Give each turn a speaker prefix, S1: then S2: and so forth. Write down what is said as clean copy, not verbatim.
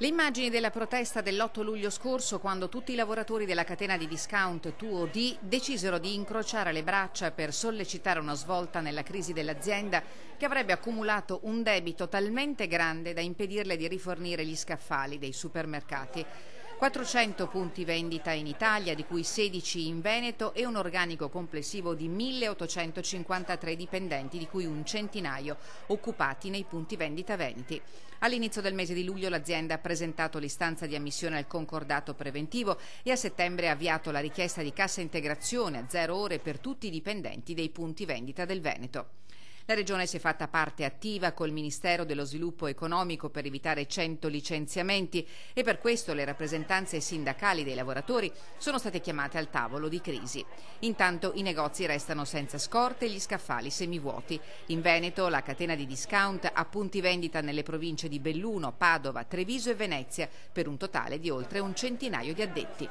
S1: Le immagini della protesta dell'8 luglio scorso, quando tutti i lavoratori della catena di discount Tu&D decisero di incrociare le braccia per sollecitare una svolta nella crisi dell'azienda che avrebbe accumulato un debito talmente grande da impedirle di rifornire gli scaffali dei supermercati. 400 punti vendita in Italia, di cui 16 in Veneto, e un organico complessivo di 1853 dipendenti, di cui un centinaio occupati nei punti vendita veneti. All'inizio del mese di luglio l'azienda ha presentato l'istanza di ammissione al concordato preventivo e a settembre ha avviato la richiesta di cassa integrazione a 0 ore per tutti i dipendenti dei punti vendita del Veneto. La Regione si è fatta parte attiva col Ministero dello Sviluppo Economico per evitare 100 licenziamenti e per questo le rappresentanze sindacali dei lavoratori sono state chiamate al tavolo di crisi. Intanto i negozi restano senza scorte e gli scaffali semivuoti. In Veneto la catena di discount ha punti vendita nelle province di Belluno, Padova, Treviso e Venezia per un totale di oltre un centinaio di addetti.